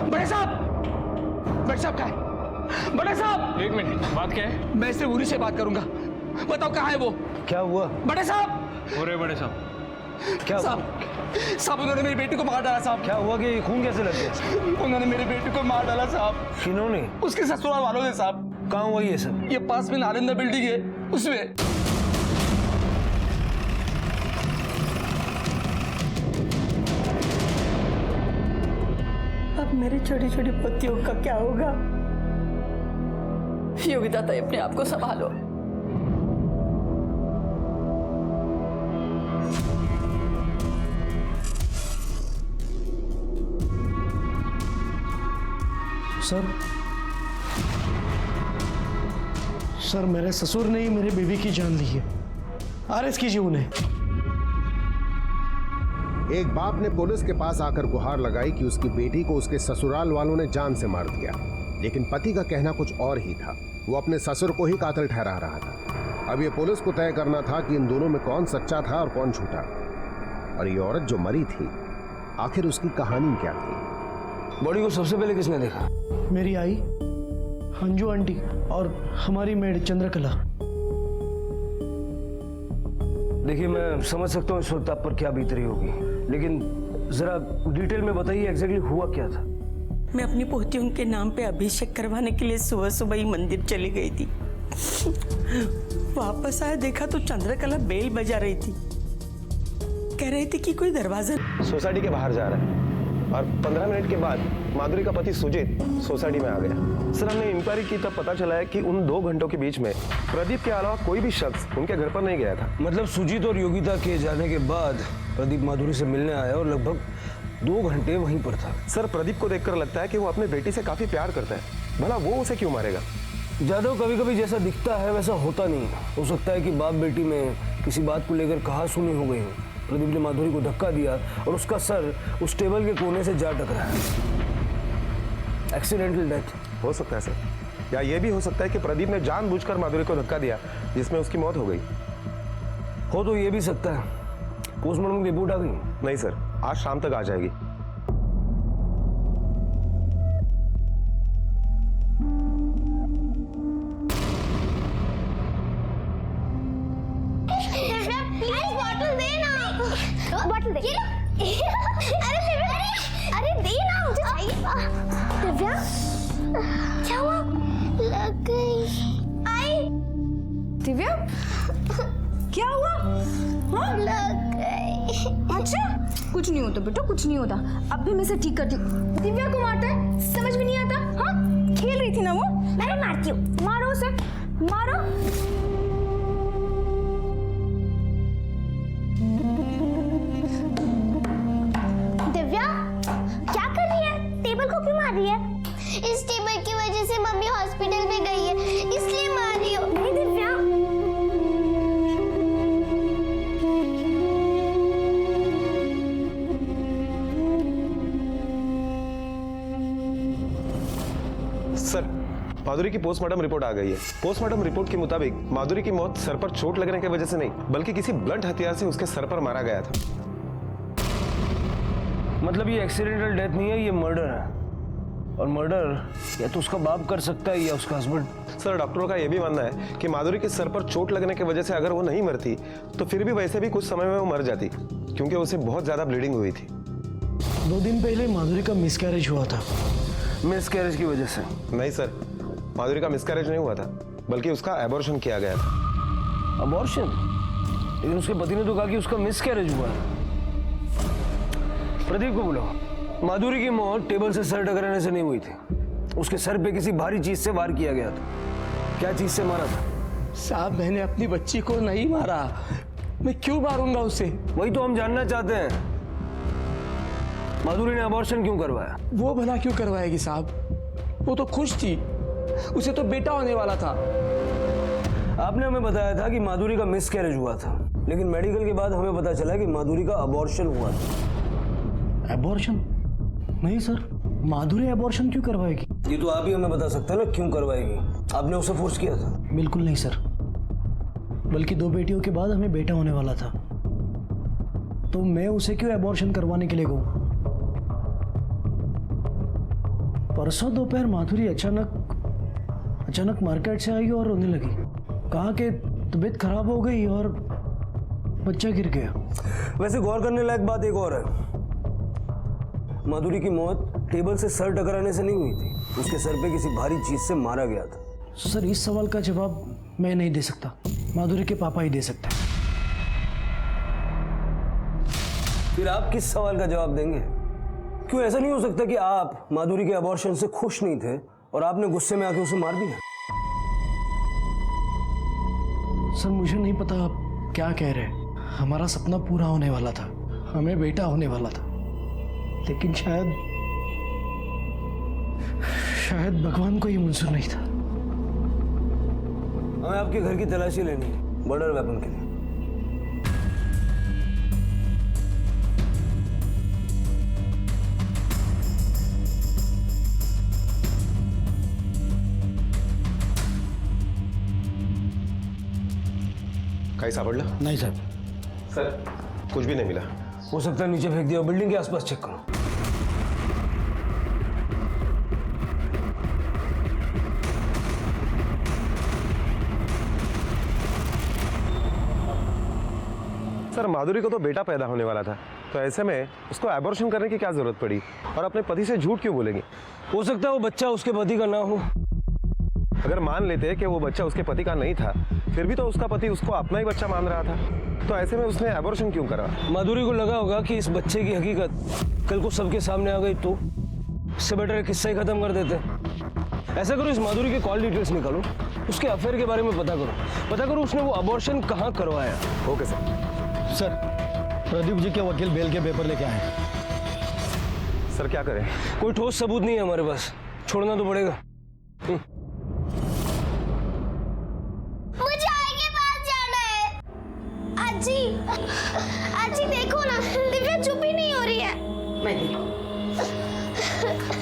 बड़े साहब कहाँ है? बड़े साहब, एक मिनट, बात क्या है? मैं इससे उरी से बात करूंगा। बताओ कहाँ है वो? क्या हुआ? बड़े साहब, हो रहे बड़े साहब, क्या साहब उन्होंने मेरी बेटी को मार डाला साहब। क्या हुआ कि खून कैसे लग गया? उन्होंने मेरी बेटी को मार डाला साहब। किन्होंने? उसके ससुराल वालों ने साहब। कहाँ हुआ ये सब? ये पास में नालंदा बिल्डिंग है, उसमें। अब मेरी छोटी छोटी पोतियों का क्या होगा? योगिता तो अपने आप को संभालो। सर मेरे ससुर ने ही मेरी बीवी की जान ली है। अरेस्ट कीजिए उन्हें। एक बाप ने पुलिस के पास आकर गुहार लगाई कि उसकी बेटी को उसके ससुराल वालों ने जान से मार दिया, लेकिन पति का कहना कुछ और ही था। वो अपने ससुर को ही कातिल ठहरा रहा था। अब ये पुलिस को तय करना था कि इन दोनों में कौन सच्चा था और कौन झूठा। और ये औरत जो मरी थी, आखिर उसकी कहानी क्या थी? बॉडी को सबसे पहले किसने देखा? मेरी आई, अंजू आंटी और हमारी मेड चंद्रकला। देखिए, मैं समझ सकता हूँ इस वक्त आप पर क्या बीत रही होगी, लेकिन जरा डिटेल में बताइए एग्जैक्टली हुआ क्या था। मैं अपनी पोतियों के नाम पे अभिषेक करवाने के लिए सुबह सुबह ही मंदिर चली गई थी। वापस आया, देखा तो चंद्रकला बेल बजा रही थी। कह रही थी कि कोई दरवाजा सोसाइटी के बाहर जा रहा है और 15 मिनट के बाद माधुरी का पति सुजीत सोसाइटी में आ गया। सर, हमने इंक्वायरी की तब पता चला है कि उन 2 घंटों के बीच में प्रदीप के अलावा कोई भी शख्स उनके घर पर नहीं गया था। मतलब सुजीत और योगिता के जाने के बाद प्रदीप माधुरी से मिलने आया और लगभग 2 घंटे वहीं पर था। सर, प्रदीप को देखकर लगता है कि वो अपने बेटी से काफी प्यार करता है। भला वो उसे क्यों मारेगा? जादव, कभी कभी जैसा दिखता है वैसा होता नहीं। हो सकता है कि बाप बेटी में किसी बात को लेकर कहा सुनी हो गई हो। प्रदीप ने माधुरी को धक्का दिया और उसका सर उस टेबल के कोने से जा टकराया। एक्सीडेंटल डेथ हो सकता है सर, या ये भी हो सकता है कि प्रदीप ने जानबूझकर माधुरी को धक्का दिया जिसमें उसकी मौत हो गई। हो तो ये भी सकता है। पोस्टमार्टम की रिपोर्ट आ गई? नहीं सर, आज शाम तक आ जाएगी। बॉटल दे। अरे दे ना, मुझे चाहिए। दिव्या, क्या हुआ? लग गई। आई दिव्या, क्या हुआ? हाँ? लग गई। अच्छा, कुछ नहीं होता बेटा, कुछ नहीं होता। अब भी मैं इसे ठीक करती हूँ। दिव्या को मारता है, समझ में नहीं आता? हाँ, खेल रही थी ना वो। मैं मारती हूँ। मारो उसे, मारो। मार रही है? इस टेबल की वजह से मम्मी हॉस्पिटल में गई है, इसलिए मार रही हो। नहीं दिव्या, सर, माधुरी की पोस्टमार्टम रिपोर्ट आ गई है। पोस्टमार्टम रिपोर्ट के मुताबिक माधुरी की मौत सर पर चोट लगने की वजह से नहीं, बल्कि किसी ब्लंट हथियार से उसके सर पर मारा गया था। मतलब ये एक्सीडेंटल डेथ नहीं है, ये मर्डर है। और मर्डर या तो उसका बाप कर सकता है या उसका हस्बैंड। सर, डॉक्टरों का यह भी मानना है कि माधुरी के सर पर चोट लगने की वजह से अगर वो नहीं मरती तो फिर भी वैसे भी कुछ समय में वो मर जाती, क्योंकि उसे बहुत ज्यादा ब्लीडिंग हुई थी। 2 दिन पहले माधुरी का मिसकैरेज हुआ था। मिसकैरेज की वजह से? नहीं सर, माधुरी का मिसकैरेज नहीं हुआ था, बल्कि उसका एबॉर्शन किया गया था। अबॉर्शन? लेकिन उसके पति ने तो कहा कि उसका मिसकैरेज हुआ है। प्रदीप को बुलाओ। माधुरी की मौत टेबल से सर टकराने से नहीं हुई थी, उसके सर पे किसी भारी चीज से वार किया गया था। क्या चीज से मारा था? साहब, मैंने अपनी बच्ची को नहीं मारा। मैं क्यों मारूंगा उसे? वही तो हम जानना चाहते हैं। माधुरी ने अबॉर्शन क्यों करवाया? वो भला क्यों करवाएगी साहब? वो तो खुश थी, उसे तो बेटा होने वाला था। आपने हमें बताया था कि माधुरी का मिसकैरेज हुआ था, लेकिन मेडिकल के बाद हमें पता चला कि माधुरी का अबॉर्शन हुआ था। एबॉर्शन? नहीं सर, माधुरी एबॉर्शन क्यों करवाएगी? ये तो आप ही हमें बता सकते हैं ना, क्यों करवाएगी? आपने उसे फोर्स किया था? बिल्कुल नहीं सर, बल्कि 2 बेटियों के बाद हमें बेटा होने वाला था, तो मैं उसे क्यों एबॉर्शन करवाने के लिए कहूँ? परसों दोपहर माधुरी अचानक मार्केट से आई और रोने लगी। कहा कि तबीयत खराब हो गई और बच्चा गिर गया। वैसे गौर करने लायक बात एक और है, माधुरी की मौत टेबल से सर टकराने से नहीं हुई थी, उसके सर पे किसी भारी चीज से मारा गया था। सर इस सवाल का जवाब मैं नहीं दे सकता, माधुरी के पापा ही दे सकते हैं। फिर आप किस सवाल का जवाब देंगे? क्यों ऐसा नहीं हो सकता कि आप माधुरी के अबॉर्शन से खुश नहीं थे और आपने गुस्से में आके उसे मार दिया? सर मुझे नहीं पता आप क्या कह रहे हैं। हमारा सपना पूरा होने वाला था, हमें बेटा होने वाला था, लेकिन शायद भगवान को ही मंजूर नहीं था। हमें आपके घर की तलाशी लेनी है मर्डर वेपन के लिए। काही सापडलं? नहीं साहब। सर कुछ भी नहीं मिला। हो सकता है नीचे फेंक दिया, बिल्डिंग के आसपास चेक करो। सर माधुरी को तो बेटा पैदा होने वाला था, तो ऐसे में उसको एबॉर्शन करने की क्या जरूरत पड़ी और अपने पति से झूठ क्यों बोलेगी? हो सकता है वो बच्चा उसके पति का ना हो। अगर मान लेते कि वो बच्चा उसके पति का नहीं था, फिर भी तो उसका पति उसको अपना ही बच्चा मान रहा था, तो ऐसे में उसने एबॉर्शन क्यों करा? माधुरी को लगा होगा कि इस बच्चे की हकीकत कल को सबके सामने आ गई तो इससे बेटर किस्सा ही खत्म कर देते। ऐसा करो, इस माधुरी के कॉल डिटेल्स निकालो, उसके अफेयर के बारे में पता करो उसने वो अबॉर्शन कहाँ करवाया। Okay sir. Sir Pradeep ji के वकील बेल के पेपर लेके आए। सर क्या करें? कोई ठोस सबूत नहीं है हमारे पास, छोड़ना तो पड़ेगा। मुझे आई के पास जाना है। आजी देखो ना, दिव्या चुप ही नहीं हो रही है। मैं देखूं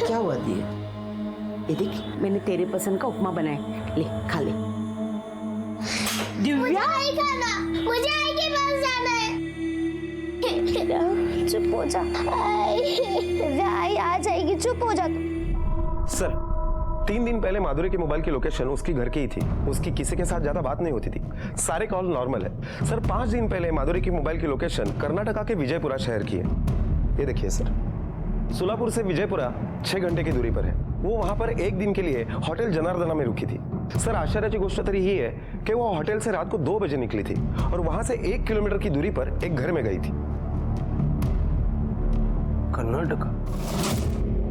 क्या हुआ दिया? ये देख, मैंने तेरे पसंद का उपमा बनाया, ले खा ले। मुझे दिव्या आई खाना, मुझे आई के पास जाना है। चुप हो जा, दिव्या आई आ जाएगी, चुप हो जा। सर 3 दिन पहले माधुरी के मोबाइल की लोकेशन उसकी घर की ही थी, उसकी किसी के साथ ज्यादा बात नहीं होती थी, सारे कॉल नॉर्मल है। सर 5 दिन पहले माधुरी की मोबाइल की लोकेशन कर्नाटका के विजयपुरा शहर की है। ये देखिए सर, सोलापुर से विजयपुरा 6 घंटे की दूरी पर है। वो वहां पर 1 दिन के लिए होटल जनार्दना में रुकी थी। सर आश्चर्य की गोष्ट तरी ही है कि वो होटल से रात को 2 बजे निकली थी और वहां से 1 किलोमीटर की दूरी पर एक घर में गई थी। कर्नाटका?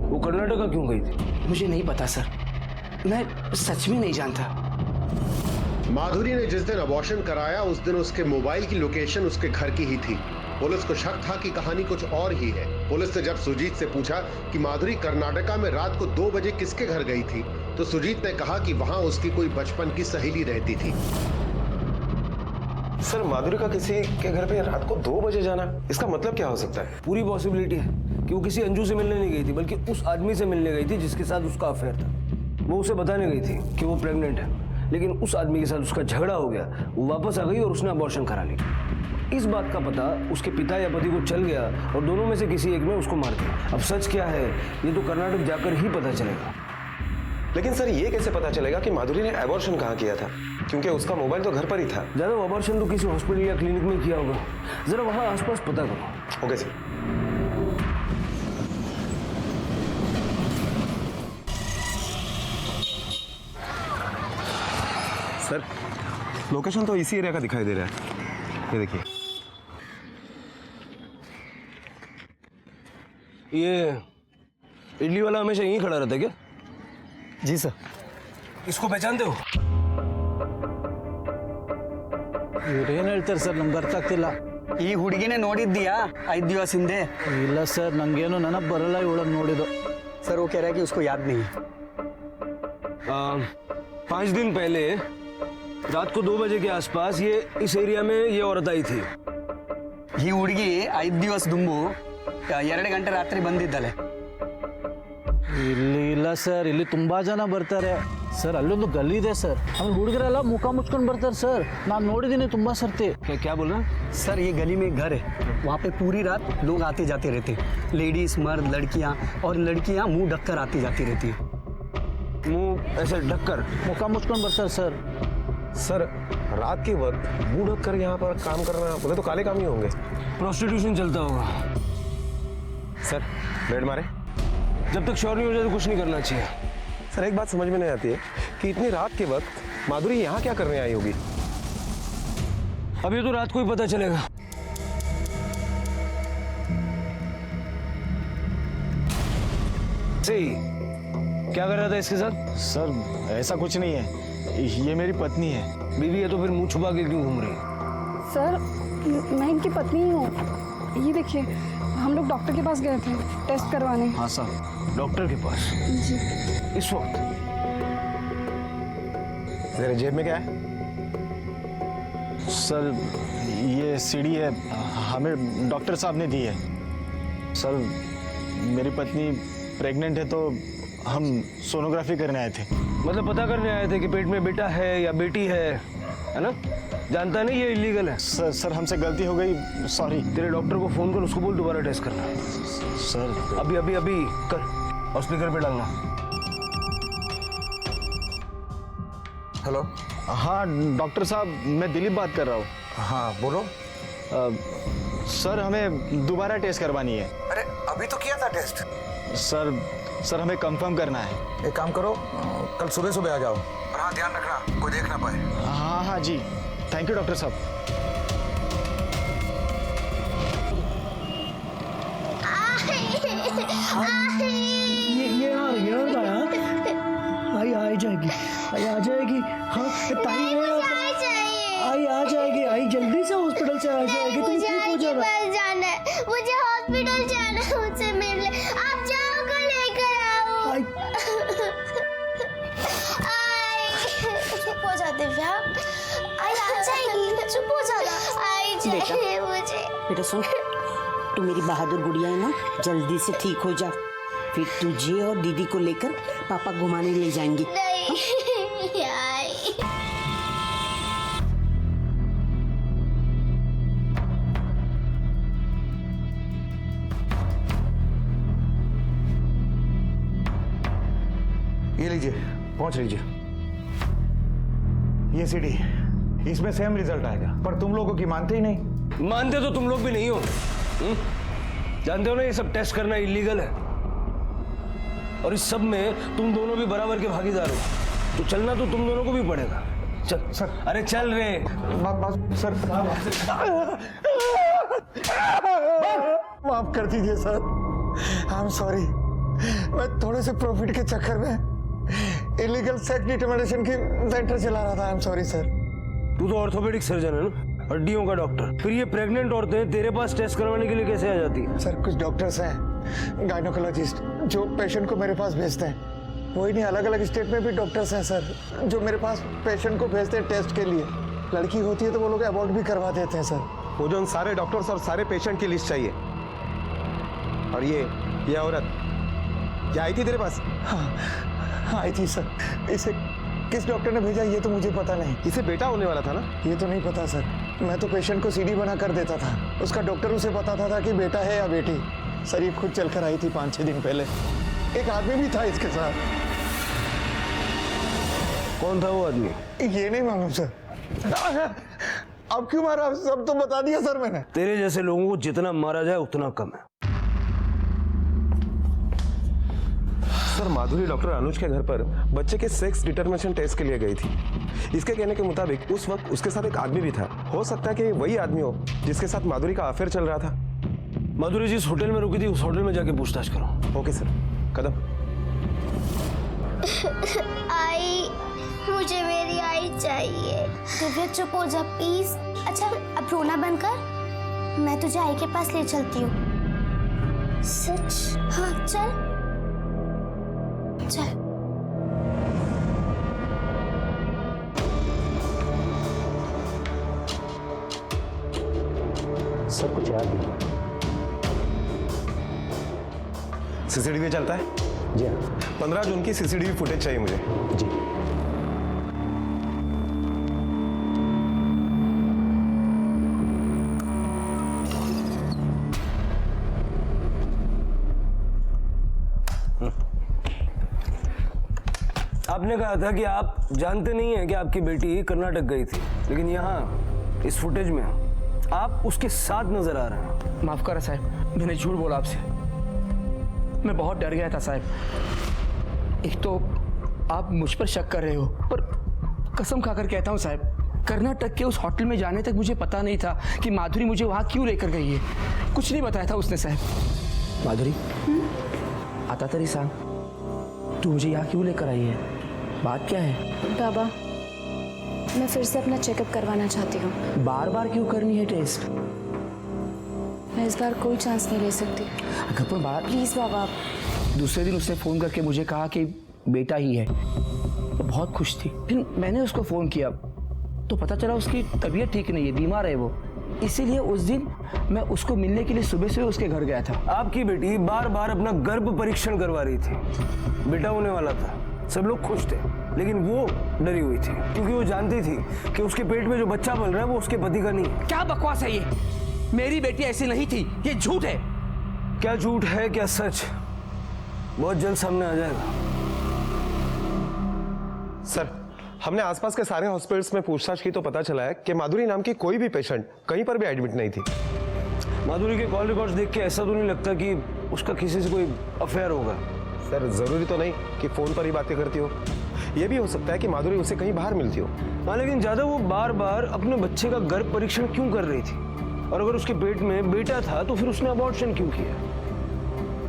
वो कर्नाटका क्यों गई थी? मुझे नहीं पता सर, मैं सच में नहीं जानता। माधुरी ने जिस दिन अबॉर्शन कराया उस दिन उसके मोबाइल की लोकेशन उसके घर की ही थी। पुलिस को शक था कि कहानी कुछ और ही है। पुलिस ने जब सुजीत से पूछा कि माधुरी कर्नाटका में रात को 2 बजे किसके घर गई थी, तो सुजीत ने कहा कि वहां उसकी कोई बचपन की सहेली रहती थी। सर माधुरी का किसी के घर पे रात को 2 बजे जाना, इसका मतलब क्या हो सकता है? पूरी पॉसिबिलिटी है कि वो किसी अंजू से मिलने नहीं गई थी, बल्कि उस आदमी से मिलने गई थी जिसके साथ उसका अफेयर था। वो उसे बताने गई थी कि वो प्रेग्नेंट है, लेकिन उस आदमी के साथ उसका झगड़ा हो गया, वो वापस आ गई और उसने अबॉर्शन करा लिया। इस बात का पता उसके पिता या पति को चल गया और दोनों में से किसी एक ने उसको मार दिया। अब सच क्या है ये तो कर्नाटक जाकर ही पता चलेगा। लेकिन सर ये कैसे पता चलेगा कि माधुरी ने एबॉर्शन कहाँ किया था, क्योंकि उसका मोबाइल तो घर पर ही था। ज्यादा अबॉर्शन तो किसी हॉस्पिटल या क्लिनिक में किया होगा, जरा वहां आसपास पता करो। Okay sir. सर लोकेशन तो इसी एरिया का दिखाई दे रहा है, ये देखिए। ये इडली वाला हमेशा यहीं खड़ा रहता है क्या? जी सर। इसको पहचानते हो? ಇವ್ರೇನು ಹೇಳ್ತಾರೆ ಸರ್, ನಮ್ಗೆ ಅರ್ಥ ಆಗ್ತಿಲ್ಲ. ಈ ಹುಡುಗಿನೇ ನೋಡಿದ್ದೀಯಾ 5 ದಿವಸ ಹಿಂದೆ? ಇಲ್ಲ ಸರ್, ನಂಗೇನು ನೆನಪು ಬರಲ್ಲ ಇವಳನ್ನು ನೋಡಿದ್ದು. सर वो कह रहा है कि उसको याद नहीं है। 5 दिन पहले रात को 2 बजे के आसपास ये इस एरिया में ये औरत आई थी। ಈ ಹುಡುಗಿ 5 ದಿವಸ ದುಂಬು 2 ಗಂಟೆ ರಾತ್ರಿ ಬಂದಿದ್ದಾಳೆ। ಇಲ್ಲಿ ಇಲ್ಲ ಇಲ್ಲ ಸರ್, ಇಲ್ಲಿ ತುಂಬಾ ಜನ ಬರ್ತಾರೆ ಸರ್. ಅಲ್ಲೊಂದು ಗಲ್ಲಿ ಇದೆ ಸರ್, ಆಮೇಲೆ ಹುಡುಗರೆಲ್ಲ ಮುಖ ಮುಚ್ಕೊಂಡು ಬರ್ತಾರೆ ಸರ್. ನಾನು ನೋಡಿದ್ದೀನಿ ತುಂಬಾ ಸರ್ತಿ. क्या बोल रहा है? सर ये गली में एक घर है, वहाँ पे पूरी रात लोग आते जाते रहते हैं, लेडीज मर्द लड़कियाँ, और लड़कियाँ मुंह ढककर आती जाती रहती है. मुंह ऐसे ढककर. ಮುಖ ಮುಚ್ಕೊಂಡು ಬರ್ತಾರೆ ಸರ್. सर रात के वक्त मुंह ढक कर यहाँ पर काम करना, बोले तो काले काम ही होंगे. प्रोस्टिट्यूशन चलता होगा. सर रेड मारे. जब तक श्योर नहीं हो जाए तो कुछ नहीं करना चाहिए. सर एक बात समझ में नहीं आती है कि इतनी रात के वक्त माधुरी यहाँ क्या करने आई होगी. अभी तो रात को ही पता चलेगा. सही. क्या कर रहा था इसके साथ? सर ऐसा कुछ नहीं है, ये मेरी पत्नी है. बीवी है तो फिर मुंह छुपा के क्यों घूम रही है? सर मैं इनकी पत्नी ही हूँ। ये देखिए हम लोग डॉक्टर के पास गए थे टेस्ट करवाने। हाँ साहब, डॉक्टर के पास जी। इस वक्त. तेरे जेब में क्या है? सर ये सीढ़ी है, हमें डॉक्टर साहब ने दी है. सर मेरी पत्नी प्रेग्नेंट है तो हम सोनोग्राफी करने आए थे. मतलब पता करने आए थे कि पेट में बेटा है या बेटी है ना? जानता नहीं ये इलीगल है. सर हमसे गलती हो गई, सॉरी. तेरे डॉक्टर को फोन कर, उसको बोल दोबारा टेस्ट करना. सर अभी अभी अभी कर और स्पीकर पे डालना. हेलो. हाँ डॉक्टर साहब, मैं दिलीप बात कर रहा हूँ. हाँ बोलो. सर हमें दोबारा टेस्ट करवानी है. अरे अभी तो किया था टेस्ट. सर हमें कंफर्म करना है. एक काम करो, कल सुबह सुबह आ जाओ. और हाँ ध्यान रखना कोई देख ना पाए. हाँ जी, थैंक यू डॉक्टर साहब. ये आई जाएगी, आई आ जाएगी. हाँ ताई आई आ जाएगी, आई जल्दी से हॉस्पिटल से आ जाएगी. तुम ठीक हो जाओ. जाना है, मुझे हॉस्पिटल जाना है, मुझसे मिलने. आप जाओ को लेकर आओ. चुप हो जा दिव्या. आई आ जाएगी, चुप हो जाना. आई जाएगी मुझे. बेटा सुन, तू मेरी बहादुर गुड़िया है ना, जल्दी से ठीक हो जा. फिर तुझे और दीदी को लेकर पापा घुमाने ले जाएंगे. नहीं आई. ये लीजिए, पहुंच लीजिए. ये सीडी, इसमें सेम रिजल्ट आएगा, पर तुम लोगों की मानते ही नहीं. मानते तो तुम लोग भी नहीं हो. जानते हो ना ये सब टेस्ट करना इलीगल है, और इस सब में तुम दोनों भी बराबर के भागीदार हो. तो चलना तो तुम दोनों को भी पड़ेगा. चल सर. अरे चल रे. सर माफ कर दीजिए सर, आई एम सॉरी. मैं थोड़े से प्रॉफिट के चक्कर में इलीगल सेक्स डिटर्मिनेशन की सेंटर चला रहा था. I am sorry sir. तू तो ऑर्थोपेडिक सर्जन है ना, हड्डियों का डॉक्टर. फिर ये प्रेग्नेंट औरतें तेरे पास टेस्ट करवाने के लिए कैसे आ जाती है? सर कुछ डॉक्टर्स हैं गायनोकोलॉजिस्ट जो पेशेंट को मेरे पास भेजते हैं. वही नहीं, अलग अलग स्टेट में भी डॉक्टर्स हैं सर जो मेरे पास पेशेंट को भेजते हैं टेस्ट के लिए. लड़की होती है तो वो लोग अबॉर्ट भी करवा देते हैं सर. वो जो उन सारे डॉक्टर्स और सारे पेशेंट की लिस्ट चाहिए. और ये औरत क्या आई थी तेरे पास? हाँ आई थी सर. इसे किस डॉक्टर ने भेजा ये तो मुझे पता नहीं. इसे बेटा होने वाला था ना? ये तो नहीं पता सर. मैं तो पेशेंट को सीडी बना कर देता था, उसका डॉक्टर उसे बताता था कि बेटा है या बेटी. सर ये खुद चलकर आई थी 5-6 दिन पहले. एक आदमी भी था इसके साथ. कौन था वो आदमी? ये नहीं मालूम सर. अब क्यों मारा? सब तो बता दिया सर मैंने. तेरे जैसे लोगों को जितना मारा जाए उतना कम है. सर माधुरी डॉक्टर अनुज के घर पर बच्चे के सेक्स डिटर्मिनेशन टेस्ट के लिए गई थी. इसके कहने के मुताबिक उस वक्त उसके साथ एक आदमी भी था. हो सकता है कि वही आदमी हो जिसके साथ माधुरी का अफेयर चल रहा था. माधुरी जिस होटल में रुकी थी उस होटल में जाके पूछताछ करो. Okay sir. कदम. आई, मुझे मेरी आई चाहिए. दिव्या चुप हो जा प्लीज. अच्छा अब रोना बंद कर, मैं तुझे आई के पास ले चलती हूँ. सच? हाँ चल चल. सर कुछ याद नहीं. सीसीटीवी चलता है? जी हाँ, 15 जून की सीसीटीवी फुटेज चाहिए मुझे। जी। आपने कहा था कि आप जानते नहीं हैं कि आपकी बेटी कर्नाटक गई थी, लेकिन यहाँ इस फुटेज में आप उसके साथ नजर आ रहे हैं। माफ करा साहब, मैंने झूठ बोला आपसे। मैं बहुत डर गया था साहब। एक तो आप मुझ पर शक कर रहे हो, पर कसम खाकर कहता हूँ साहब, कर्नाटक के उस होटल में जाने तक मुझे पता नहीं था कि माधुरी मुझे वहाँ क्यों लेकर गई है। कुछ नहीं बताया था उसने साहब। माधुरी, आता तरी सांग, तू मुझे यहाँ क्यों लेकर आई है? बात क्या है? बाबा, मैं फिर से अपना चेकअप करवाना चाहती हूँ। बार बार क्यों करनी है टेस्ट? मैं इस बार कोई चांस नहीं ले सकती। अगर बात प्लीज बाबा। दूसरे दिन उसने फ़ोन करके मुझे कहा कि बेटा ही है, तो बहुत खुश थी। फिर मैंने उसको फ़ोन किया तो पता चला उसकी तबीयत ठीक नहीं है, बीमार है वो। इसीलिए उस दिन मैं उसको मिलने के लिए सुबह सुबह उसके घर गया था। आपकी बेटी बार बार अपना गर्भ परीक्षण करवा रही थी, बेटा होने वाला था, सब लोग खुश थे, लेकिन वो डरी हुई थी क्योंकि वो जानती थी कि उसके पेट में जो बच्चा पल रहा है वो उसके पति का नहीं है। क्या बकवास है ये? मेरी बेटी ऐसी नहीं थी, ये झूठ है। क्या झूठ है क्या सच, बहुत जल्द सामने आ जाएगा। सर, हमने आसपास के सारे हॉस्पिटल्स में पूछताछ की तो पता चला है कि माधुरी नाम की कोई भी पेशेंट कहीं पर भी एडमिट नहीं थी। माधुरी के कॉल रिकॉर्ड्स देख के ऐसा तो नहीं लगता कि उसका किसी से कोई अफेयर होगा। सर, जरूरी तो नहीं कि फोन पर ही बातें करती हो, यह भी हो सकता है कि माधुरी उसे कहीं बाहर मिलती हो। हाँ, लेकिन ज्यादा वो बार बार अपने बच्चे का गर्भ परीक्षण क्यों कर रही थी? और अगर उसके पेट में बेटा था तो फिर उसने अबॉर्शन क्यों किया?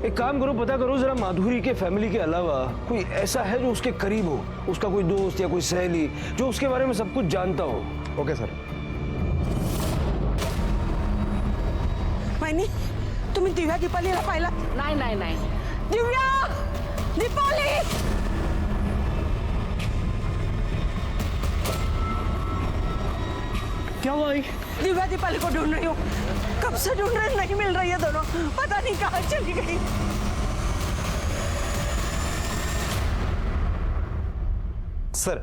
एक काम करो, पता करो जरा माधुरी के फैमिली के अलावा कोई ऐसा है जो उसके करीब हो, उसका कोई दोस्त या कोई सहेली जो उसके बारे में सब कुछ जानता हो। Okay sir. वहिनी, तुम्ही दिव्या दीपालीला पाहिला? नाही. दिव्या, दीपाली! क्या हुआ? दिव्या दीपाली को ढूंढ रही हूँ, कब से ढूंढ रहे, नहीं मिल रही है दोनों, पता नहीं कहाँ चली गई। सर,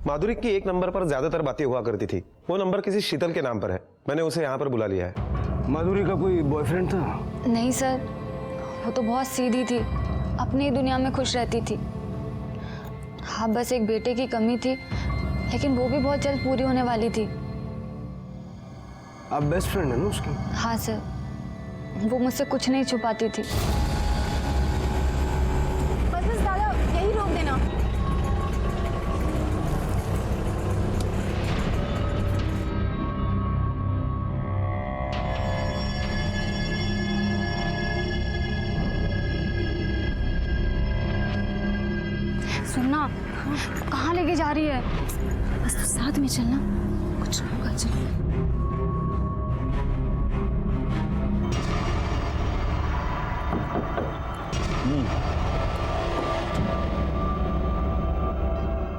माधुरी की एक नंबर पर ज्यादातर बातें हुआ करती थी। वो नंबर किसी शीतल के नाम पर है, मैंने उसे यहाँ पर बुला लिया है। माधुरी का कोई बॉयफ्रेंड था? नहीं सर, वो तो बहुत सीधी थी, अपनी दुनिया में खुश रहती थी। हाँ, बस एक बेटे की कमी थी, लेकिन वो भी बहुत जल्द पूरी होने वाली थी। आप बेस्ट फ्रेंड है ना उसकी? हाँ सर, वो मुझसे कुछ नहीं छुपाती थी। बस दादा, यही रोक देना। सुनना, कहाँ लेके जा रही है? बस तो साथ में चलना, कुछ नहीं होगा। चल।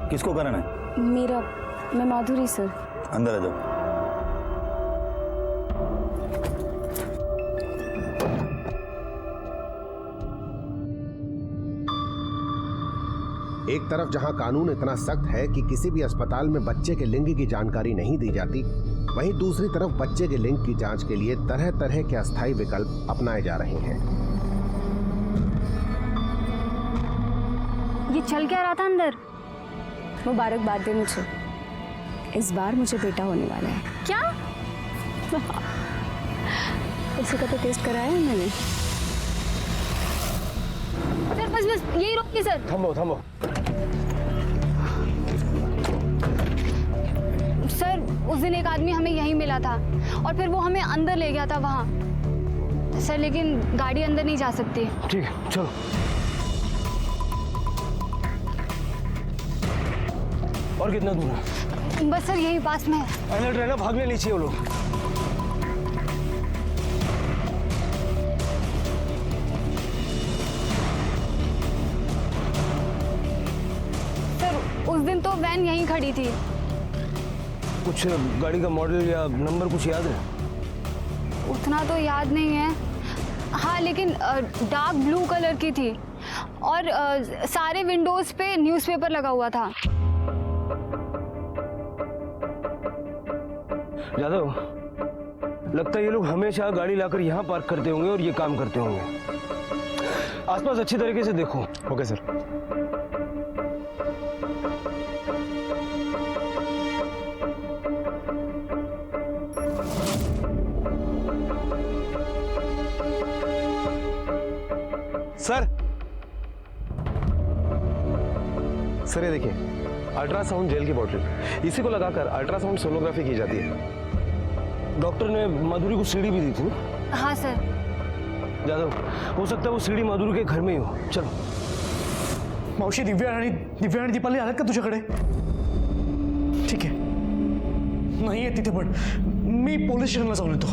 किसको कराना है? मेरा, मैं माधुरी सर। अंदर आ जाओ। एक तरफ जहां कानून इतना सख्त है कि किसी भी अस्पताल में बच्चे के लिंग की जानकारी नहीं दी जाती, वहीं दूसरी तरफ बच्चे के लिंग की जांच के लिए तरह तरह के अस्थायी विकल्प अपनाए जा रहे हैं। ये चल क्या रहा था अंदर? मुबारकबाद दे मुझे, इस बार मुझे बेटा होने वाला है। क्या? उसी का तो टेस्ट कराया है मैंने। सर बस यही रोकिए सर। थम्बो। सर, उस दिन एक आदमी हमें यहीं मिला था और फिर वो हमें अंदर ले गया था वहाँ। सर लेकिन गाड़ी अंदर नहीं जा सकती। ठीक है, चलो। और कितना दूर है? बस सर यही पास में है। अलर्ट रहना, भागने नहीं चाहिए वो लोग। सर उस दिन तो वैन यहीं खड़ी थी। कुछ गाड़ी का मॉडल या नंबर कुछ याद है? उतना तो याद नहीं है। हाँ लेकिन डार्क ब्लू कलर की थी और सारे विंडोज पे न्यूज़पेपर लगा हुआ था। यादव, लगता है ये लोग हमेशा गाड़ी लाकर यहाँ पार्क करते होंगे और ये काम करते होंगे। आसपास अच्छी तरीके से देखो। Okay sir. सर ये देखिए, अल्ट्रासाउंड जेल की बोतल, इसी को लगाकर अल्ट्रासाउंड सोनोग्राफी की जाती है। डॉक्टर ने माधुरी को सीढ़ी भी दी थी ना? हाँ सर। यादव, हो सकता है वो सीढ़ी माधुरी के घर में ही हो। चलो। मावशी, दिव्या आणि दीपाली आल्यात का तुझ्याकडे? ठीक आहे, नाही आहे तिथे, पण मी पोलीस स्टेशनला जाऊन येतो।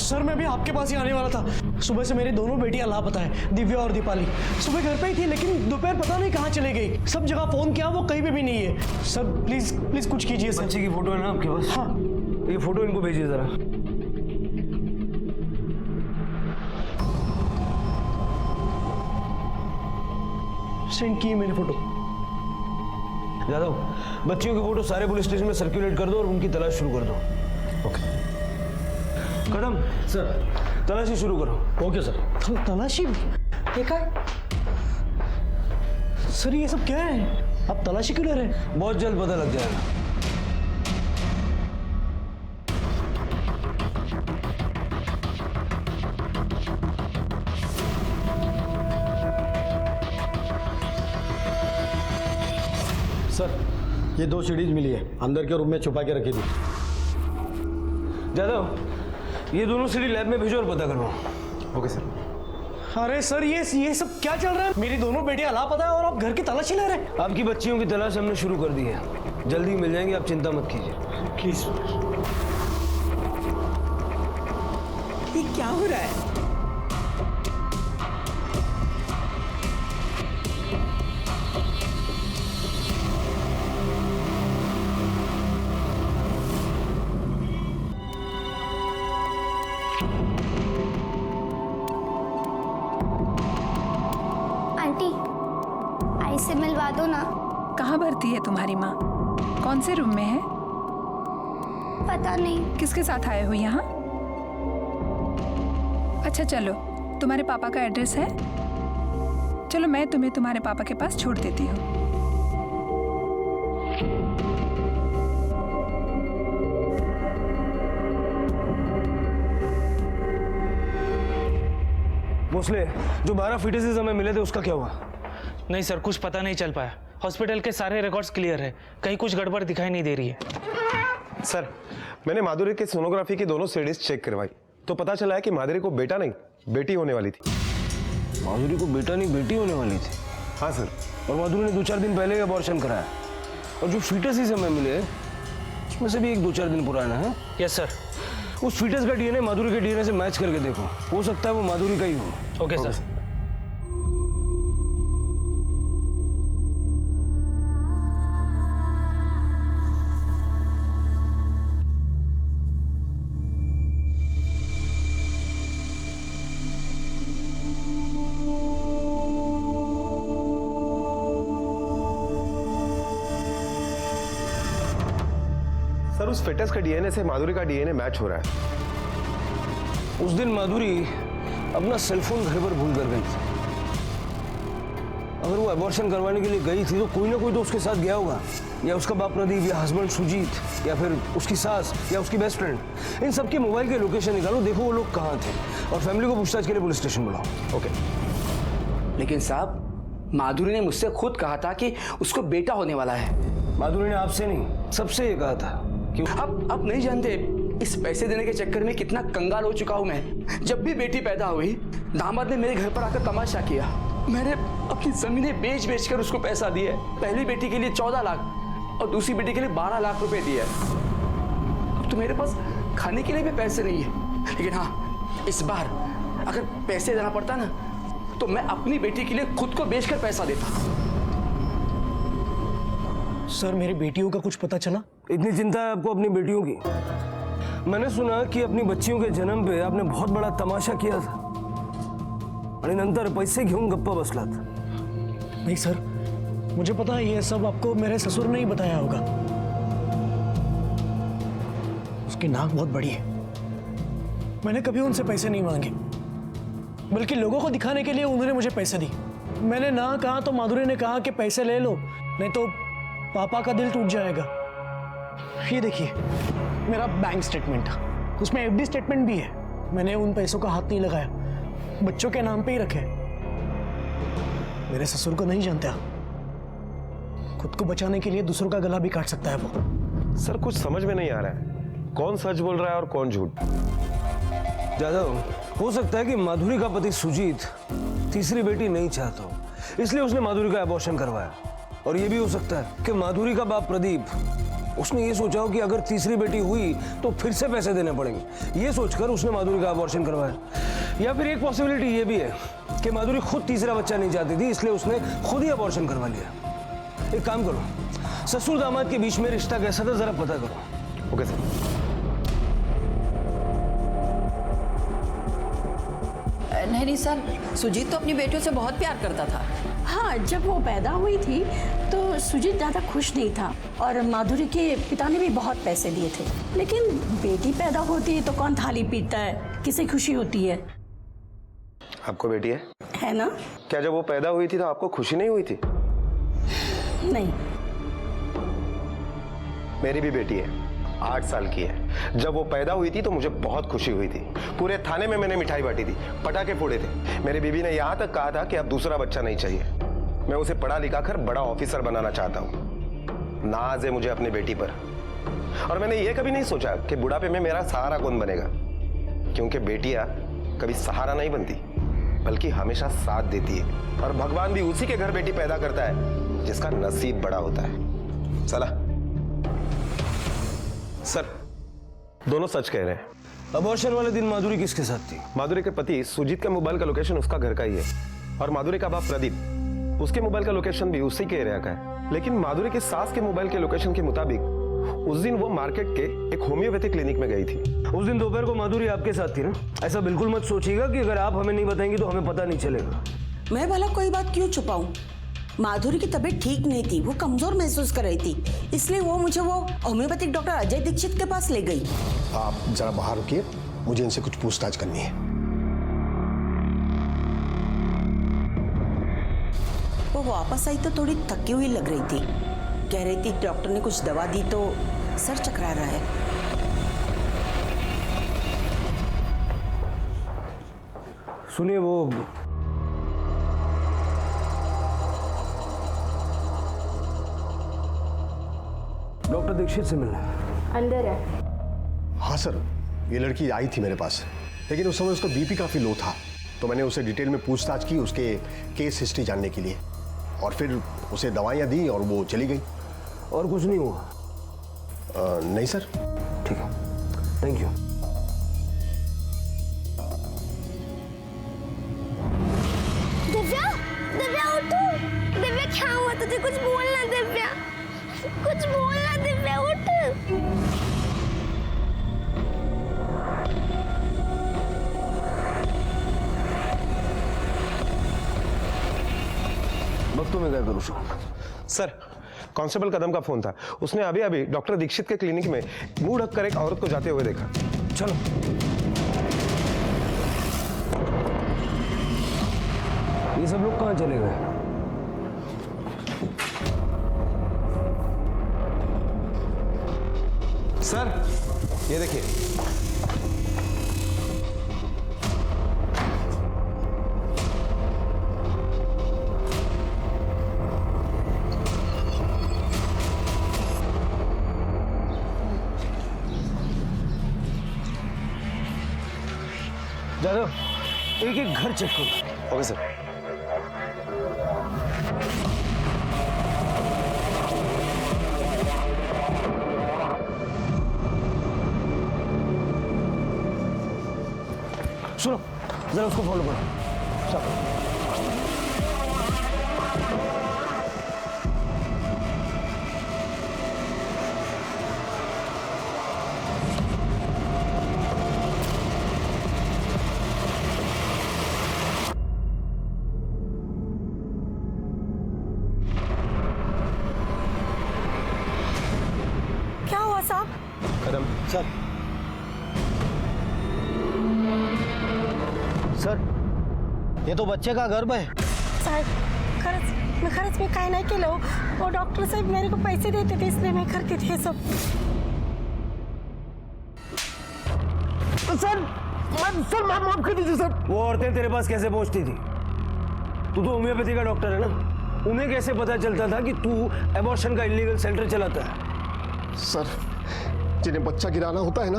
सर, मैं भी आपके पास ही आने वाला था। सुबह से मेरी दोनों बेटियां लापता है, दिव्या और दीपाली। सुबह घर पे ही थी, लेकिन दोपहर पता नहीं कहाँ चले गई। सब जगह फोन किया, वो कहीं पे भी नहीं है। सर प्लीज प्लीज कुछ कीजिए सर। बच्चे की फोटो है ना आपके पास? हाँ। ये फोटो इनको भेजिए जरा। सेंड की मैंने फोटो। यादव, बच्चियों की फोटो सारे पुलिस स्टेशन में सर्कुलेट कर दो और उनकी तलाश शुरू कर दो। ओके कदम सर, तलाशी शुरू करो। Okay sir. तलाशी? ये क्या है? सर ये सब क्या है? आप तलाशी क्यों ले रहे हैं? बहुत जल्द पता लग जाएगा। सर, ये 2 सीढ़ीज मिली है, अंदर के रूम में छुपा के रखी थी। यादव, ये दोनों सीढ़ी लैब में भेजो और पता करवाओ। Okay sir. अरे सर, ये सब क्या चल रहा है? मेरी दोनों बेटियां लापता है और आप घर की तलाशी ले रहे हैं? आपकी बच्चियों की तलाश हमने शुरू कर दी है, जल्दी मिल जाएंगे, आप चिंता मत कीजिए। प्लीज। ये क्या हो रहा है? आंटी, आई से मिलवा दो ना। कहाँ भर्ती है तुम्हारी माँ? कौन से रूम में है? पता नहीं। किसके साथ आए हो यहाँ? अच्छा चलो, तुम्हारे पापा का एड्रेस है? चलो मैं तुम्हें तुम्हारे पापा के पास छोड़ देती हूँ। भोसले, जो 12 फीटेसेस हमें मिले थे उसका क्या हुआ? नहीं सर, कुछ पता नहीं चल पाया। हॉस्पिटल के सारे रिकॉर्ड्स क्लियर है, कहीं कुछ गड़बड़ दिखाई नहीं दे रही है। सर, मैंने माधुरी के सोनोग्राफी की दोनों सीढ़ीज चेक करवाई, तो पता चला है कि माधुरी को बेटा नहीं, बेटी होने वाली थी। माधुरी को बेटा नहीं, बेटी होने वाली थी? हाँ सर। और माधुरी ने 2-4 दिन पहले अबॉर्शन कराया, और जो फीटसेस हमें मिले उसमें से भी 1-2-4 दिन पुराना है। Yes sir. उस फीटस का डीएनए माधुरी के डीएनए से मैच करके देखो, हो सकता है वो माधुरी का ही हो। Okay sir. सर, उस फिटस का डीएनए से माधुरी का डीएनए मैच हो रहा है। उस दिन माधुरी अपना सेलफोन घर पर भूल कर गई थी। अगर वो अबॉर्शन करवाने के लिए गई थी तो कोई ना कोई तो उसके साथ गया होगा, या उसका बाप प्रदीप, या हस्बैंड सुजीत, या फिर उसकी सास, या उसकी बेस्ट फ्रेंड। इन सबके मोबाइल के लोकेशन निकालो, देखो वो लोग कहाँ थे, और फैमिली को पूछताछ के लिए पुलिस स्टेशन बुलाओ। ओके। लेकिन साहब, माधुरी ने मुझसे खुद कहा था कि उसको बेटा होने वाला है। माधुरी ने आपसे नहीं, सबसे ये कहा था। क्यों? आप नहीं जानते इस पैसे देने के चक्कर में कितना कंगाल हो चुका हूं मैं। जब भी बेटी पैदा हुई, दामाद ने मेरे घर पर आकर तमाशा किया। मैंने अपनी जमीनें बेच बेच कर उसको पैसा दिया। पहली बेटी के लिए 14 लाख और दूसरी बेटी के लिए 12 लाख रुपए दिए। अब तो मेरे पास खाने के लिए भी पैसे नहीं है। लेकिन हाँ, इस बार अगर पैसे देना पड़ता ना, तो मैं अपनी बेटी के लिए खुद को बेचकर पैसा देता। सर, मेरी बेटियों का कुछ पता चला? इतनी चिंता है आपको अपनी बेटियों की? मैंने सुना कि अपनी बच्चियों के जन्म पे आपने बहुत बड़ा तमाशा किया था आणि नंतर पैसे घेऊन गप्पा बसलात. नहीं सर, मुझे पता है ये सब आपको मेरे ससुर ने ही बताया होगा. उसकी नाक बहुत बड़ी है. मैंने कभी उनसे पैसे नहीं मांगे, बल्कि लोगों को दिखाने के लिए उन्होंने मुझे पैसे दी. मैंने ना कहा तो माधुरी ने कहा कि पैसे ले लो, नहीं तो पापा का दिल टूट जाएगा. ये देखिए मेरा बैंक स्टेटमेंट, उसमें एफडी स्टेटमेंट भी है. मैंने उन पैसों का हाथ नहीं लगाया, बच्चों के नाम पे ही रखे. मेरे ससुर को नहीं जानता, खुद को बचाने के लिए दूसरों का गला भी काट सकता है वो. सर कुछ समझ में नहीं आ रहा है, कौन सच बोल रहा है और कौन झूठ. जादव, हो सकता है कि माधुरी का पति सुजीत तीसरी बेटी नहीं चाहता हो, इसलिए उसने माधुरी का अबॉर्शन करवाया. और ये भी हो सकता है कि माधुरी का बाप प्रदीप, उसने ये सोचा हो कि अगर तीसरी बेटी हुई तो फिर से पैसे देने पड़ेंगे, ये सोचकर उसने माधुरी का अबॉर्शन करवाया. या फिर एक पॉसिबिलिटी ये भी है कि माधुरी खुद तीसरा बच्चा नहीं चाहती थी, इसलिए उसने खुद ही अबॉर्शन करवा लिया. एक काम करो, ससुर दामाद के बीच में रिश्ता कैसा था जरा पता करो. Okay sir. नहीं सर, सुजीत तो अपनी बेटियों से बहुत प्यार करता था. हाँ, जब वो पैदा हुई थी तो सुजीत ज़्यादा खुश नहीं था और माधुरी के पिता ने भी बहुत पैसे दिए थे. लेकिन बेटी पैदा होती है तो कौन थाली पीटता है, किसे खुशी होती है. आपको बेटी है ना? क्या जब वो पैदा हुई थी तो आपको खुशी नहीं हुई थी? नहीं. मेरी भी बेटी है, 8 साल की है. जब वो पैदा हुई थी तो मुझे बहुत खुशी हुई थी. पूरे थाने में मैंने मिठाई बांटी थी, पटाखे फोड़े थे. मेरी बीवी ने यहाँ तक कहा था कि अब दूसरा बच्चा नहीं चाहिए. मैं उसे पढ़ा लिखा कर बड़ा ऑफिसर बनाना चाहता हूँ. नाज है मुझे अपनी बेटी पर. और मैंने ये कभी नहीं सोचा कि बुढ़ापे में मेरा सहारा कौन बनेगा, क्योंकि बेटियां कभी सहारा नहीं बनती बल्कि हमेशा साथ देती है. और भगवान भी उसी के घर बेटी पैदा करता है जिसका नसीब बड़ा होता है. चला सर, दोनों सच कह रहे हैं. अबॉर्शन वाले दिन माधुरी किसके साथ थी? माधुरी के पति सुजीत का मोबाइल का लोकेशन उसका घर का ही है, और माधुरी का बाप प्रदीप, उसके मोबाइल का लोकेशन भी उसी के एरिया का है. लेकिन माधुरी के सास के मोबाइल के लोकेशन के मुताबिक उस दिन वो मार्केट के एक होम्योपैथिक क्लिनिक में गई थी. उस दिन दोपहर को माधुरी आपके साथ थी ना? ऐसा बिल्कुल मत सोचिएगा कि अगर आप हमें नहीं बताएंगे तो हमें पता नहीं चलेगा. मैं भला कोई बात क्यों छुपाऊं? माधुरी की तबीयत ठीक नहीं थी, वो कमजोर महसूस कर रही थी, इसलिए वो मुझे वो होम्योपैथिक डॉक्टर अजय दीक्षित के पास ले गई. आप जरा बाहर रुकिए, मुझे इनसे कुछ पूछताछ करनी है. वो वापस आई तो थोड़ी थकी हुई लग रही थी. कह रही थी डॉक्टर ने कुछ दवा दी तो सर चकरा रहा है. सुनिए, वो डॉक्टर दीक्षित से मिलना अंदर है. हाँ सर, ये लड़की आई थी मेरे पास, लेकिन उस समय उसका बीपी काफ़ी लो था, तो मैंने उसे डिटेल में पूछताछ की उसके केस हिस्ट्री जानने के लिए, और फिर उसे दवाइयाँ दी और वो चली गई. और कुछ नहीं हुआ? नहीं सर. ठीक है, थैंक यू. दिव्या, दिव्या उठो. दिव्या क्या हुआ तुझे? कुछ बोलना दिव्या, कुछ बोलना दिव्या, उठ. वक्त तो मैं क्या करूँ सर? कांस्टेबल कदम का फोन था, उसने अभी अभी डॉक्टर दीक्षित के क्लिनिक में मुंह ढककर एक औरत को जाते हुए देखा. चलो. ये सब लोग कहाँ चले गए? सर ये देखिए. जादव, एक एक घर चेक करो. Okay sir. सुनो, जरा उसको फॉलो करो. चलो. सर सर ये तो बच्चे का गर्भ है। साहेब खरंच मी काय नाही केलं वो डॉक्टर साहेब मेरे को पैसे देते थे इसलिए मैं करती थी ये सब। सर माफ कर दीजिए सर। वो औरतें तेरे पास कैसे पहुंचती थी? तू तो होम्योपैथी का डॉक्टर है ना, उन्हें कैसे पता चलता था कि तू एबॉर्शन का इलीगल सेंटर चलाता है? सर जिन्हें बच्चा गिराना होता है ना,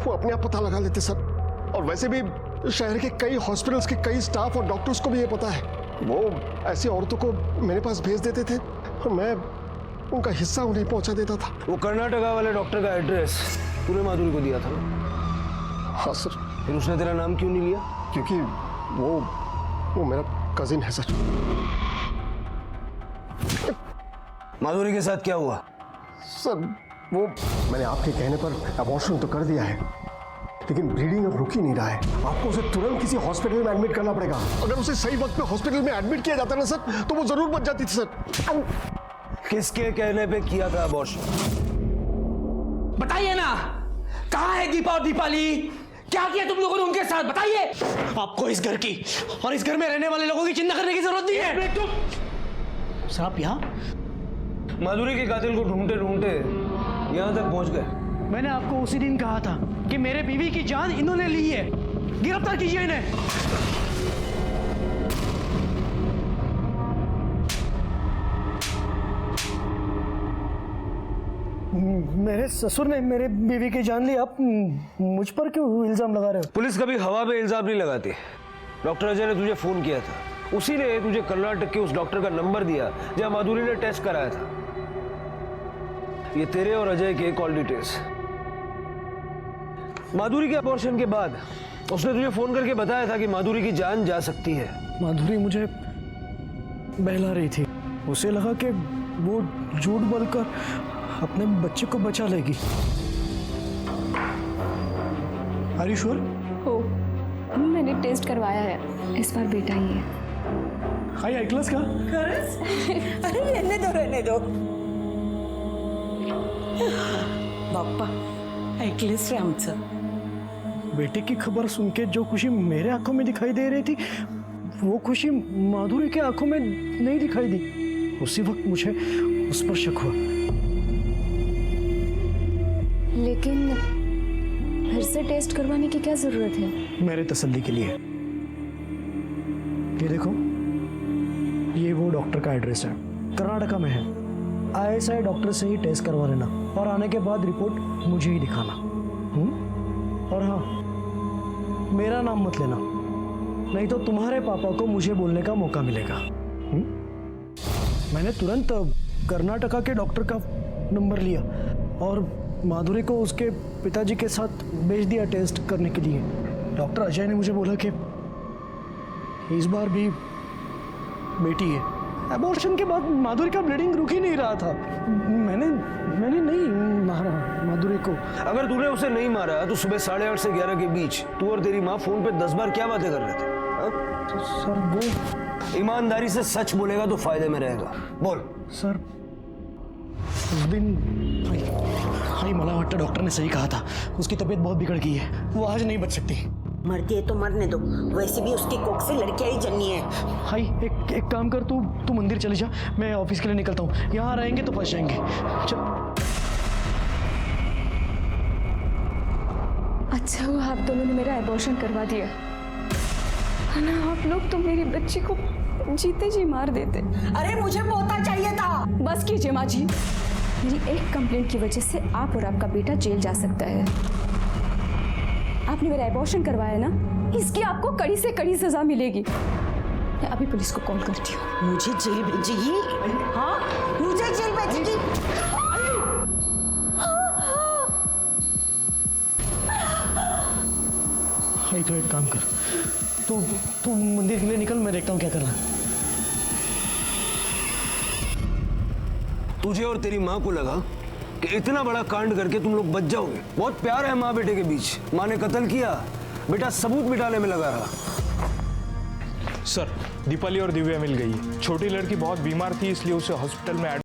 वो अपने आप पता लगा लेते सर। और वैसे भी शहर के कई हॉस्पिटल्स के कई स्टाफ और डॉक्टर्स को भी ये पता है। वो ऐसी औरतों को मेरे पास भेज देते थे और मैं उनका हिस्सा उन्हें पहुंचा देता था। वो कर्नाटका वाले डॉक्टर का एड्रेस तूने माधुरी को दिया था ना? हाँ सर। फिर उसने तेरा नाम क्यों नहीं लिया? क्योंकि वो मेरा कजिन है सर। माधुरी के साथ क्या हुआ? सर वो मैंने आपके कहने पर अबॉर्शन तो कर दिया है, लेकिन ब्लीडिंग अब रुक ही नहीं रहा है। आपको उसे तुरंत किसी हॉस्पिटल में एडमिट करना पड़ेगा। अगर उसे सही वक्त पे हॉस्पिटल में एडमिट किया जाता ना सर, तो वो जरूर बच जाती थी सर। किसके कहने पे किया था अबॉर्शन? बताइए ना, कहाँ है दीपा और दीपाली? क्या किया तुम लोगों ने उनके साथ? बताइए। आपको इस घर की और इस घर में रहने वाले लोगों की चिंता करने की जरूरत नहीं है। सर आप यहाँ? माधुरी के कातिल को ढूंढते ढूंढते यहाँ तक पहुंच गए। मैंने आपको उसी दिन कहा था कि मेरे बीवी की जान इन्होंने ली है, गिरफ्तार कीजिए इन्हें। मेरे ससुर ने मेरे बीवी की जान ली, आप मुझ पर क्यों इल्जाम लगा रहे हो? पुलिस कभी हवा पे इल्जाम नहीं लगाती। डॉक्टर अजय ने तुझे फोन किया था, उसी ने तुझे कर्नाटक के उस डॉक्टर का नंबर दिया जहां माधुरी ने टेस्ट कराया था। ये तेरे और अजय के कॉल डिटेल्स। माधुरी के अबॉर्शन के बाद उसने तुझे फोन करके बताया था कि माधुरी की जान जा सकती है। माधुरी मुझे बहला रही थी, उसे लगा कि वो झूठ बोलकर अपने बच्चे को बचा लेगी। Are you sure? हो, मैंने टेस्ट करवाया है, इस बार बेटा ही है। हाई क्लास का? अरे रहने दो बाप्पा, ऐकलेस रे आमचं। बेटे की खबर सुन के जो खुशी मेरे आंखों में दिखाई दे रही थी, वो खुशी माधुरी के आंखों में नहीं दिखाई दी। उसी वक्त मुझे उस पर शक हुआ। लेकिन फिर से टेस्ट करवाने की क्या जरूरत है? मेरे तसल्ली के लिए। ये देखो, ये वो डॉक्टर का एड्रेस है, कर्नाटका में है। ISI डॉक्टर से ही टेस्ट करवा लेना और आने के बाद रिपोर्ट मुझे ही दिखाना। और हाँ, मेरा नाम मत लेना, नहीं तो तुम्हारे पापा को मुझे बोलने का मौका मिलेगा। मैंने तुरंत कर्नाटका के डॉक्टर का नंबर लिया और माधुरी को उसके पिताजी के साथ भेज दिया टेस्ट करने के लिए। डॉक्टर अजय ने मुझे बोला कि इस बार भी बेटी है। अबॉर्शन के बाद माधुरी का ब्लीडिंग रुक ही नहीं रहा था। मैंने नहीं मारा माधुरी को। अगर तूने उसे नहीं मारा तो सुबह 8:30 से 11 के बीच तू और तेरी माँ फोन पे 10 बार क्या बातें कर रहे थे? तो सर वो ईमानदारी से सच बोलेगा तो फायदे में रहेगा। बोल। सर उस दिन हाई मला वाटतं डॉक्टर ने सही कहा था, उसकी तबीयत बहुत बिगड़ गई है, वो आज नहीं बच सकती। मरती है तो मरने दो, वैसे भी उसकी कोख से लड़कियां ही जन्नी है। हाई एक काम कर, तू मंदिर चली जा, मैं ऑफिस के लिए निकलता हूँ। यहाँ रहेंगे तो फंस जाएंगे। चल। अच्छा हुआ आप दोनों ने मेरा एबॉर्शन करवा दिया, वरना आप लोग तो मेरी बच्ची को जीते जी मार देते। अरे मुझे पोता चाहिए था। बस कीजिए माँ जी, मेरी एक कंप्लेंट की वजह से आप और आपका बेटा जेल जा सकता है। आपने मेरा एबॉर्शन करवाया ना, इसकी आपको कड़ी से कड़ी सजा मिलेगी। मैं अभी पुलिस को कॉल करती हूँ। मुझे जेल भेजेगी? हाँ, मुझे जेल भेजेगी। हाई तो एक काम कर, तू मंदिर के लिए निकल, मैं देखता हूँ क्या करना। तुझे और तेरी माँ को लगा कि इतना बड़ा कांड करके तुम लोग बच जाओगे। बहुत प्यार है माँ बेटे के बीच। माँ ने कत्ल किया, बेटा सबूत मिटाने में लगा रहा। सर, दीपाली और दिव्या मिल गई है। छोटी लड़की बहुत बीमार थी, इसलिए उसे हॉस्पिटल में